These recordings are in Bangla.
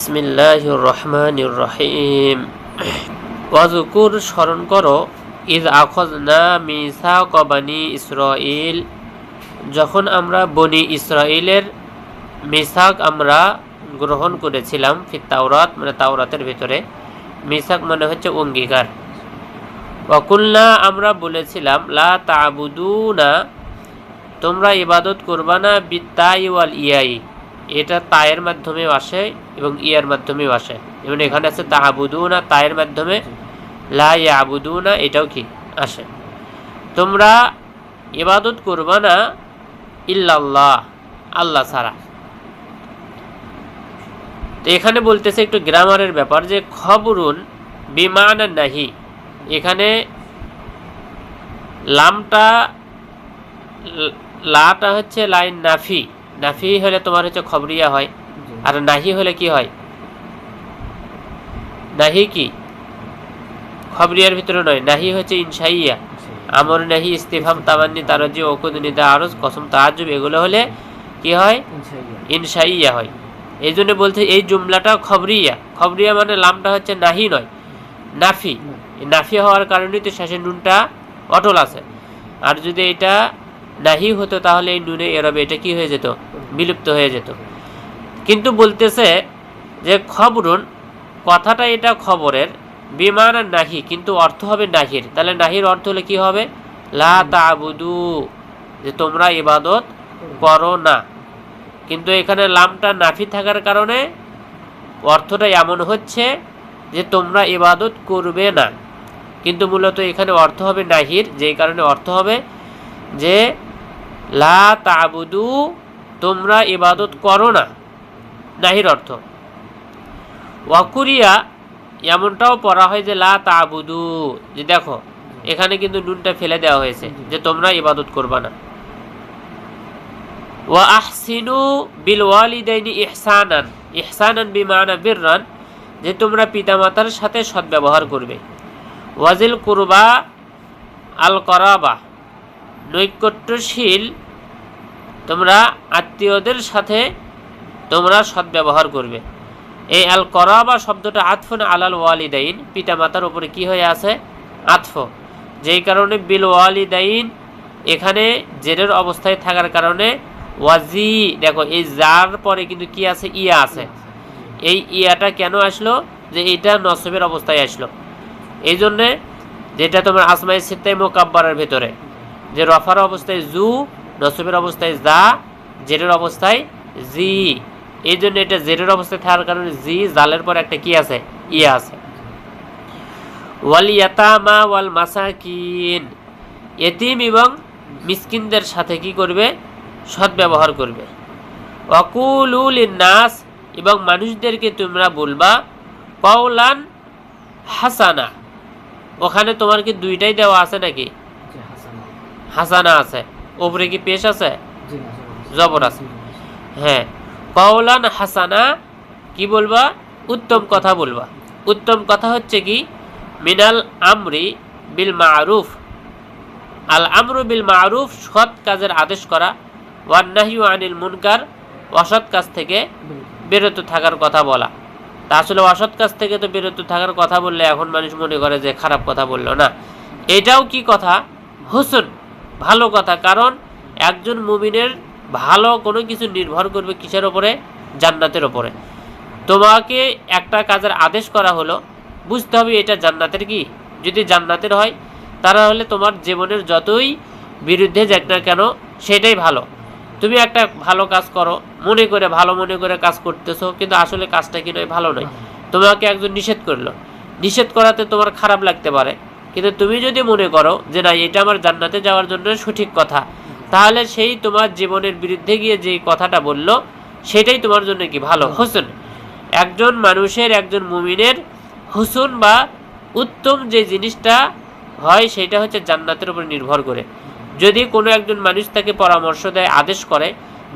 বিসমিল্লাহির রহমানির রহিম। ওয়াজকুর স্মরণ করো, ইজ আখাযনা মিসাক বানি ইসরাঈল, যখন আমরা বনি ইসরাঈলের মিসাক আমরা গ্রহণ করেছিলাম, ফিত তাওরাত মানে তাওরাতের ভিতরে, মিসাক মানে হচ্ছে অঙ্গীকার। ওয়াকুলনা আমরা বলেছিলাম, লা তা'বুদুনা তোমরা ইবাদত করবা না, বিত্তাই ওয়াল ইয়াই, এটা তায়ের মাধ্যমেও আসে এবং ইয়ার মাধ্যমেও আসে। যেমন এখানে আছে তা'বুদুনা তায়ের মাধ্যমে, লা ইয়াবুদুনা এটাও কি আসে। তোমরা ইবাদত করবা না ইল্লাল্লাহ আল্লাহ ছাড়া। তো এখানে বলতেছে একটু গ্রামারের ব্যাপার, যে খবরুন বিমানা নাহি, এখানে লামটা লাটা হচ্ছে লাইন নাফি, নাফি হলে তোমার হচ্ছে খবরিয়া হয়, আর নাহি হলে কি হয়, নাহি কি খবরিয়ার ভিতরে নয়, নাহি হচ্ছে ইনশাইয়া, আমর নাহি ইস্তিফহাম তামান্নি তারজি ওকুদ নিদা আরজ কসম তাআজ্জুব, এগুলো হলে কি হয়, ইনশাইয়া হয়। এই জন্য বলতে এই জুমলাটা খবরিয়া, খবরিয়া মানে লামটা হচ্ছে নাহি নয় নাফি, নাফি হওয়ার কারণে তো শেষে নুনটা অটল আছে। আর যদি এটা নাহি হতো তাহলে এই নুনে এরবে এটা কি হয়ে যেত, বিলুপ্ত হয়ে যেত। কিন্তু বলতেছে যে খবরুন কথাটা এটা খবরের, বিমানা নাহি কিন্তু অর্থ হবে নাহির, তাহলে নাহির অর্থ হলে কি হবে, লা তা'বুদু যে তোমরা ইবাদত করো না। কিন্তু এখানে লামটা নাফি থাকার কারণে অর্থটা এমন হচ্ছে যে তোমরা ইবাদত করবে না, কিন্তু মূলত এখানে অর্থ হবে নাহির, যেই কারণে অর্থ হবে যে লা তা'বুদু তোমরা ইবাদত করো না, নাহির অর্থ। ওয়াকুরিয়া এমনটাও পড়া হয় যে লা তা'বুদু, যে দেখো এখানে কিন্তু নুনটা ফেলে দেওয়া হয়েছে যে তোমরা ইবাদত করবা না। ওয়া আহসিনু বিল ওয়ালিদাইনি ইহসানান, ইহসানান বিমানা বিররান যে তোমরা পিতামাতার সাথে সদ্ব্যবহার করবে। ওয়াজিল কুরবা আল করাবা নৈকট্যশীল তোমরা আত্মীয়দের সাথে তোমরা সদ্ব্যবহার করবে। এই আল করাবা শব্দটা আতফুন আলাল ওয়ালিদাইন, পিতামাতার উপরে কি হয়ে আছে, আতফ, যেই কারণে বিল ওয়ালিদাইন এখানে জেরের অবস্থায় থাকার কারণে ওয়াজি, দেখো এই যার পরে কিন্তু কি আছে, ইয়া আছে। এই ইয়াটা কেন আসলো, যে এটা নসবের অবস্থায় আসলো, এই জন্যে যেটা তোমার আসমাই সিত্তাই মুকাব্বারের ভেতরে যে রফার অবস্থায় জু, নসবের অবস্থায় জা, জেরের অবস্থায় জি, এই জন্য এটা জেরের অবস্থায় থাকার কারণে জি, জালের পর একটা কি আছে, ইয়া আছে। ওয়াল ইয়াতামা ওয়াল মাসাকিন এতিম এবং মিসকিনদের সাথে কি করবে, সদ্ব্যবহার করবে। ওয়াকুলু লিন্নাস এবং মানুষদেরকে তোমরা বলবা কওলান হাসানা, ওখানে তোমার কি দুইটাই দেওয়া আছে নাকি, হাসানা আছে, উপরে কি পেশ আছে, জবর আছে, হ্যাঁ। কওলান হাসানা কি বলবা, উত্তম কথা বলবা। উত্তম কথা হচ্ছে কি, মিনাল আমরি বিল মারুফ, আল আমরু বিল মারুফ সৎ কাজের আদেশ করা, ওয়ান নাহয়ু আনিল মুনকার অসৎ কাজ থেকে বিরত থাকার কথা বলা। তা আসলে অসৎ কাজ থেকে তো বিরত থাকার কথা বললে এখন মানুষ মনে করে যে খারাপ কথা বললো না, এটাও কি কথা, হুসন ভালো কথা। কারণ একজন মুমিনের ভালো কোনো কিছু নির্ভর করবে কিসের ওপরে, জান্নাতের ওপরে। তোমাকে একটা কাজের আদেশ করা হলো, বুঝতে হবে এটা জান্নাতের কি, যদি জান্নাতের হয় তাহলে তোমার জীবনের যতই বিরুদ্ধে যাক না কেন সেটাই ভালো। তুমি একটা ভালো কাজ করো মনে করে, ভালো মনে করে কাজ করতেছো, কিন্তু আসলে কাজটা কি নয়, ভালো নয়। তোমাকে একজন নিষেধ করলো, নিষেধ করাতে তোমার খারাপ লাগতে পারে, কিন্তু তুমি যদি মনে করো যে না এটা আমার জান্নাতে যাওয়ার জন্য সঠিক কথা, তাহলে সেই তোমার জীবনের বিরুদ্ধে গিয়ে যে কথাটা বললো সেটাই তোমার জন্য কি ভালো, হুসন। একজন মানুষের, একজন মুমিনের হুসন বা উত্তম যে জিনিসটা হয় সেটা হচ্ছে জান্নাতের উপর নির্ভর করে। যদি কোনো একজন মানুষ তাকে পরামর্শ দেয়, আদেশ করে,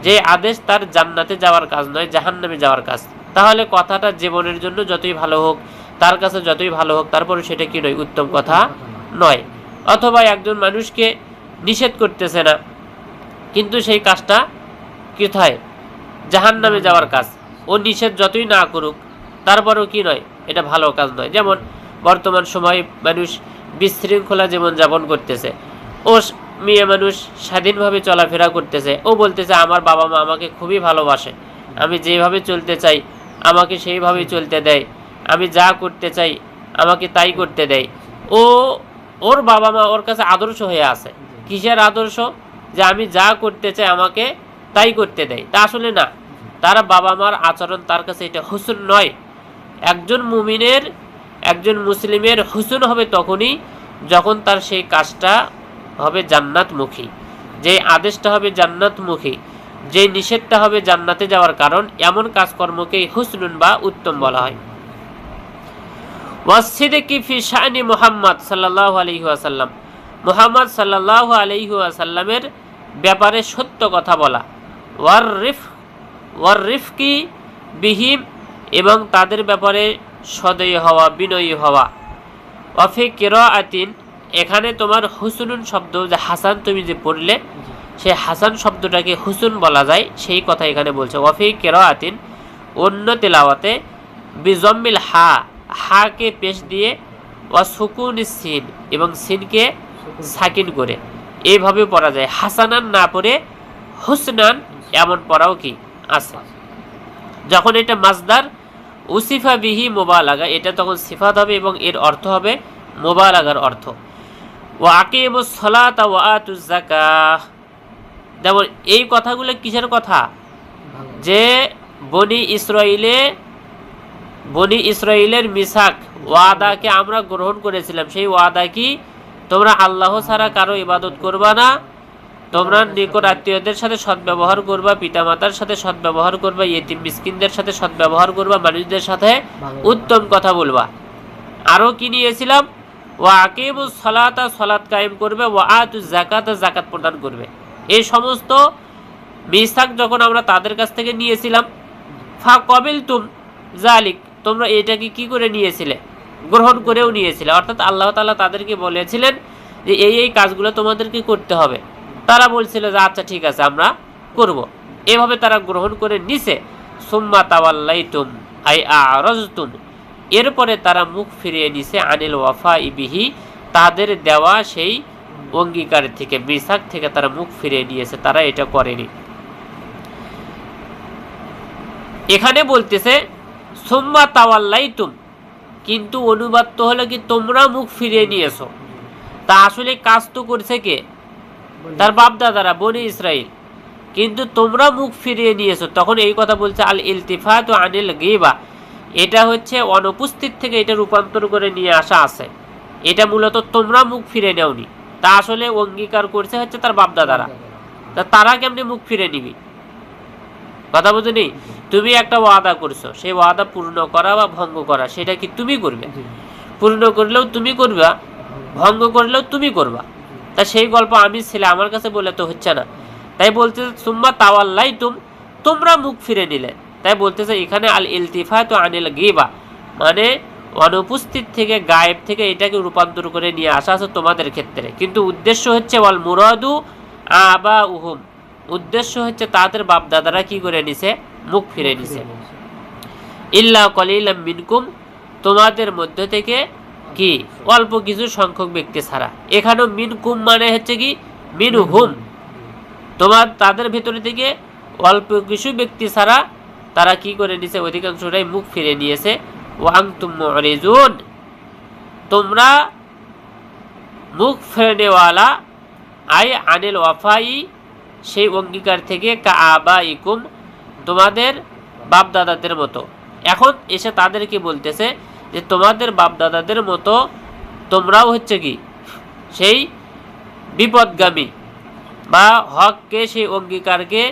যে আদেশ তার জান্নাতে যাওয়ার কাজ নয়, জাহান্নামে যাওয়ার কাজ, তাহলে কথাটা জীবনের জন্য যতই ভালো হোক, তার কাছে যতই ভালো হোক, তারপরে সেটা কি নয়, উত্তম কথা নয়। অথবা একজন মানুষকে নিষেধ করতেছে না, কিন্তু সেই কাজটা কোথায়, জাহান্নামে যাওয়ার কাজ, ও নিষেধ যতই না করুক তারপরেও কি নয়, এটা ভালো কাজ নয়। যেমন বর্তমান সময়ে মানুষ বিশৃঙ্খলা জীবনযাপন করতেছে, ও মেয়ে মানুষ স্বাধীনভাবে চলাফেরা করতেছে, ও বলতেছে আমার বাবা মা আমাকে খুবই ভালোবাসে, আমি যেভাবে চলতে চাই আমাকে সেইভাবেই চলতে দেয়, আমি যা করতে চাই আমাকে তাই করতে দেয়। ও ওর বাবা মা ওর কাছে আদর্শ হয়ে আছে। কিসের আদর্শ? যে আমি যা করতে চাই আমাকে তাই করতে দেয়। তা আসলে না, তারা বাবা মার আচরণ তার কাছে এটা হুসন নয়। একজন মুমিনের, একজন মুসলিমের হুসন হবে তখনই যখন তার সেই কাজটা হবে জান্নাতমুখী, যে আদেশটা হবে জান্নাতমুখী, যে নিষেধটা হবে জান্নাতে যাওয়ার কারণ, এমন কাজকর্মকেই হুসনুন বা উত্তম বলা হয়। ওয়াসিদকি ফি শানি মুহাম্মদ সাল্লাল্লাহু আলাইহি ওয়াসাল্লাম, মুহাম্মদ সাল্লাল্লাহু আলাইহি ওয়াসাল্লামের ব্যাপারে সত্য কথা বলা। ওয়াররিফকি বিহিম, এবং তাদের ব্যাপারে সদয় হওয়া, বিনয়ী হওয়া। ওয়াফি কিরাআতিন, এখানে তোমার হুসনুন শব্দ, যে হাসান তুমি যে পড়লে সেই হাসান শব্দটাকে হুসুন বলা যায়, সেই কথা এখানে বলছে। ওয়াফি কিরাআতিন, অন্য তেলাওয়াতে বিজম্মিল হা, হাকে পেশ দিয়ে, ওয়া সুকুন সিন, এবং সিনকে সাকিন করে, এইভাবে পড়া যায়। হাসানান না পড়ে হুসনান এমন পড়াও কি আছে। যখন এটা মাজদার উসিফা বিহি মুবালাগা, এটা তখন সিফাত হবে এবং এর অর্থ হবে মুবালাগার অর্থ। ওয়া আকিমুস সালাতা ওয়া আতুজ যাকাহ, যেমন এই কথাগুলো কিসের কথা? যে বনি ইসরাইলের মিসাক, ওয়াদাকে আমরা গ্রহণ করেছিলাম, সেই ওয়াদা কি? তোমরা আল্লাহ ছাড়া কারো ইবাদত করবা না, তোমরা নিকট আত্মীয়দের সাথে সদ্ব্যবহার করবা, পিতামাতার সাথে সদ্ব্যবহার করবা, ইয়েতিম মিসকিনদের সাথে সদ্ব্যবহার করবা, মানুষদের সাথে উত্তম কথা বলবা। আরও কি নিয়েছিলাম? ওয়া আকিমুস সালাতা, সালাত কায়েম করবে, ওয়া আতুজ যাকাতা, যাকাত প্রদান করবে। এই সমস্ত মিসাক যখন আমরা তাদের কাছ থেকে নিয়েছিলাম, ফা কবিলতুম জালিক, তোমরা এটাকে কি করে নিয়েছিলে? গ্রহণ করেও নিয়েছিলে। অর্থাৎ আল্লাহ তাআলা তাদেরকে বলেছিলেন যে এই কাজগুলো তোমাদেরকে করতে হবে। তারা বলছিল যে আচ্ছা ঠিক আছে আমরা করব, এভাবে তারা গ্রহণ করে নিছে। সুম্মা তাওয়াল্লাইতুম আই আ'রাজতুম, এরপরে তারা মুখ ফিরিয়ে নিছে, আনিল ওয়াফাই বিহি, তাদের দেওয়া সেই অঙ্গীকার থেকে, মিসাক থেকে তারা মুখ ফিরিয়ে নিয়েছে, তারা এটা করেনি। এখানে বলতেছে সুম্মা তাওয়াল্লাইতুম, কিন্তু অনুবাদ তো হলো কি তোমরা মুখ ফিরিয়ে নিয়েছো। তা আসলে কাজ তো করছে কে? তার বাপ দাদারা, বনি ইসরাইল। কিন্তু তোমরা মুখ ফিরিয়ে নিয়েছো, তখন এই কথা বলছে আল ইলতিফাত আনিল গীবা, এটা হচ্ছে অনুপস্থিত থেকে এটা রূপান্তর করে নিয়ে আসা আছে। এটা মূলত তোমরা মুখ ফিরে নেওনি। তা আসলে অঙ্গীকার করছে হচ্ছে তার বাপ দাদারা। তা তারা কেমনি মুখ ফিরে নিবি? কথা বুঝুনি? তুমি একটা ওয়াদা করছো, সেই ওয়াদা পূর্ণ করা বা ভঙ্গ করা সেটা কি তুমি করবে? পূর্ণ করলেও তুমি করবা, ভঙ্গ করলেও তুমি করবা। তা সেই গল্প আমি ছেলে আমার কাছে বলে তো হচ্ছে না। তাই বলতে সুম্মা তাওয়াল্লাইতুম, তোমরা মুখ ফিরে নিলে। তাই বলতেছে এখানে আল ইলতিফাত আনিল গীবা, মানে অনুপস্থিত থেকে, গায়েব থেকে এটাকে রূপান্তর করে নিয়ে আসা আছে তোমাদের ক্ষেত্রে। কিন্তু উদ্দেশ্য হচ্ছে ওয়াল মুরাদু আবা উহুম, উদ্দেশ্য হচ্ছে তাদের বাপ দাদারা কি করে নিছে? মুখ ফিরে নিছে। ইল্লা কলিলাম মিনকুম, তোমাদের মধ্য থেকে কি অল্প কিছু সংখ্যক ব্যক্তি ছাড়া। এখানেও মিনকুম মানে হচ্ছে কি মিনহুম, তাদের ভেতরে থেকে অল্প কিছু ব্যক্তি ছাড়া তারা কি করে নিছে? অধিকাংশটাই মুখ ফিরে নিয়েছে। ওয়া আনতুম মুরিজুন, তোমরা মুখ ফেরেওয়ালা, আই আনিল ওয়াফাই, সেই অঙ্গীকার থেকে, কা আবাইকুম, তোমাদের বাপ দাদাদের মতো। এখন এসে তাদেরকে বলতেছে যে তোমাদের বাপ দাদাদের মতো তোমরাও হচ্ছে কি সেই বিপদগামী বা হককে, সেই অঙ্গীকারকে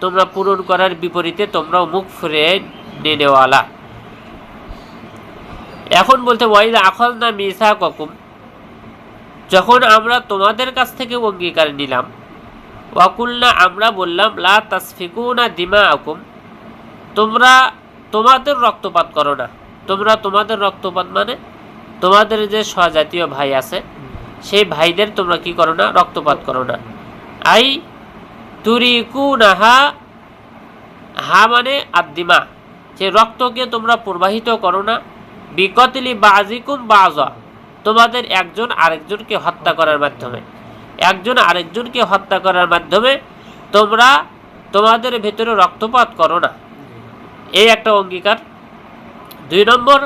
তোমরা পূরণ করার বিপরীতে তোমরাও মুখ ফিরে নেওয়ালা। এখন বলতে ওয়াইদা আখাযনা মিসাকাকুম, যখন আমরা তোমাদের কাছ থেকে অঙ্গীকার নিলাম, ওয়াকুলনা, আমরা বললাম, লা তাসফিকুনা দিমাআকুম, তোমরা তোমাদের রক্তপাত করো না। তোমাদের রক্তপাত মানে তোমাদের যে স্বজাতীয় ভাই আছে সেই ভাইদের তোমরা কি করো না? রক্তপাত করো না। আই তুরিকুনাহা, হা মানে আদ্দিমা, সেই রক্তকে তোমরা প্রবাহিত করো না, বিকতলি বাজিকুম বাজা, তোমাদের একজন আরেকজনকে হত্যা করার মাধ্যমে, একজন আরেকজনকে হত্যা করার মাধ্যমে তোমরা তোমাদের ভেতরে রক্তপাত করো না। এই একটা অঙ্গীকার। 2 নম্বর,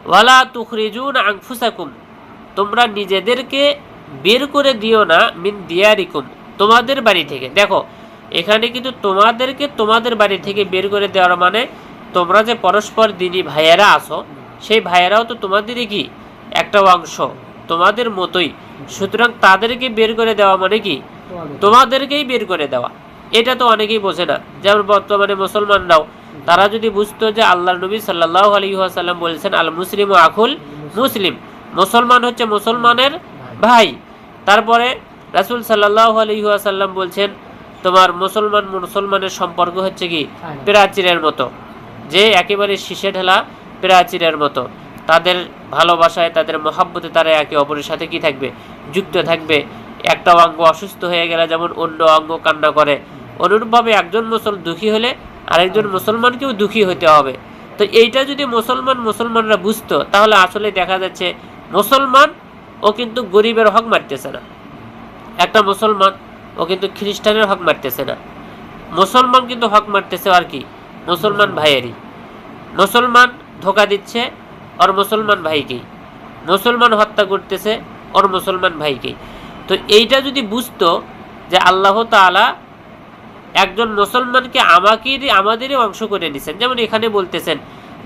ওয়ালা তুখরিজুন আনফুসাকুম, তোমরা নিজেদেরকে বের করে দিও না মিন দিয়ারিকুম, তোমাদের বাড়ি থেকে। দেখো এখানে কিন্তু তোমাদেরকে তোমাদের বাড়ি থেকে বের করে দেওয়ার মানে তোমরা যে পরস্পর দিনী ভাইয়েরা আছো, সেই ভাইয়েরাও তো তোমাদেরই কি একটা অংশ, তোমাদের মতোই। সুতরাং তাদেরকে বের করে দেওয়া মানে কি তোমাদেরকেই বের করে দেওয়া। এটা তো অনেকেই বোঝে না। যেমন বর্তমানে মুসলমানরাও, তারা যদি বুঝতো যে আল্লাহর নবী সাল্লাল্লাহু আলাইহি ওয়াসাল্লাম বলেছেন আল মুসলিমু আখুল মুসলিম, মুসলমান হচ্ছে মুসলমানের ভাই। তারপরে রাসূল সাল্লাল্লাহু আলাইহি ওয়াসাল্লাম বলছেন তোমার মুসলমান মুসলমানের সম্পর্ক হচ্ছে কি প্রাচীরের মতো, যে একেবারে শীষে ঢালা প্রাচীরের মতো। তাদের ভালোবাসায়, তাদের মহাব্বতে তারা একে অপরের সাথে কি থাকবে, যুক্ত থাকবে। একটা অঙ্গ অসুস্থ হয়ে গেলে যেমন অন্য অঙ্গ কান্না করে, অনুরূপভাবে একজন দুঃখী হলে আরেকজন মুসলমানকেও দুঃখী হতে হবে। তো এইটা যদি মুসলমানরা বুঝতো, তাহলে আসলে দেখা যাচ্ছে মুসলমান ও কিন্তু গরিবের হক মারতেছে না, একটা মুসলমান ও কিন্তু খ্রিস্টানের হক মারতেছে না, মুসলমান কিন্তু হক মারতেছে আর কি মুসলমান ভাইয়েরই। মুসলমান ধোকা দিচ্ছে ওর মুসলমান ভাইকেই, মুসলমান হত্যা করতেছে ওর মুসলমান ভাইকেই। তো এইটা যদি বুঝতো যে আল্লাহ তাআলা একজন মুসলমানকে আমাদেরই অংশ করে নিছেন। যেমন এখানে বলতেছেন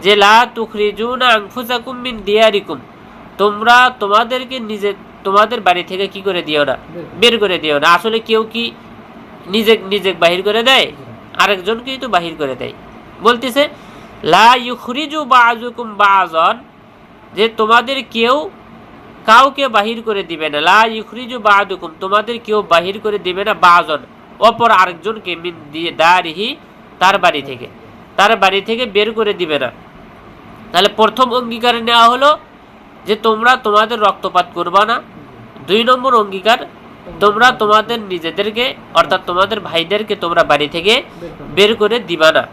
যে লা তুখরিজুনা আনফুসাকুম মিন দিয়ারিকুম, তোমরা তোমাদেরকে তোমাদের বাড়ি থেকে কি করে দিও না, বের করে দিও না। আসলে কেউ কি নিজে বাহির করে দেয়? আরেকজনকেই তো বাহির করে দেয়। বলতেছে লা ইউখরিজু বাযুকুম বাযান, যে তোমাদের কেউ কাউকে বাহির করে দিবে না। লা ইউখরিজু বাযুকুম, তোমাদের কেউ বাহির করে দিবে না বাযান, অপর আরেকজনকে মিন দিয়ে দারিহি, তার বাড়ি থেকে বের করে দিবে না। তাহলে প্রথম অঙ্গীকার নেওয়া হলো যে তোমরা তোমাদের রক্তপাত করবা না। 2 নম্বর অঙ্গীকার, তোমরা তোমাদের নিজেদেরকে অর্থাৎ তোমাদের ভাইদেরকে তোমরা বাড়ি থেকে বের করে দিবা না।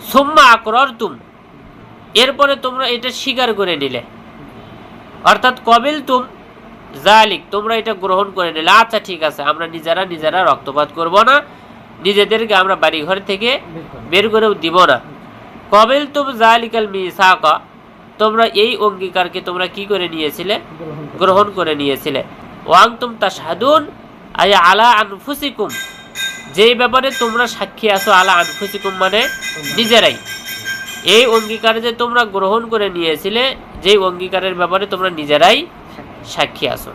সুম্মা আকরারতুম, এরপরে তোমরা এটা স্বীকার করে নিলে, অর্থাৎ কবিলতুম জালিক, তোমরা এটা গ্রহণ করে নিলে। আচ্ছা ঠিক আছে, আমরা নিজেরা রক্তপাত করব না, নিজেদেরকে আমরা বাড়ি ঘর থেকে বের করেও দিব না। কবিলতুম জালিকাল মিসাকা, তোমরা এই অঙ্গীকারকে তোমরা কি করে নিয়েছিলে, গ্রহণ করে নিয়েছিলে। ওয়াংতুম তাশহাদুন আই আলা আনফুসিকুম, যেই ব্যাপারে তোমরা সাক্ষী আছো, আলা আনফুসিকুম মানে নিজেরাই। এই অঙ্গীকারে যে তোমরা গ্রহণ করে নিয়েছিলে, যেই অঙ্গীকারের ব্যাপারে তোমরা নিজেরাই সাক্ষী আছো।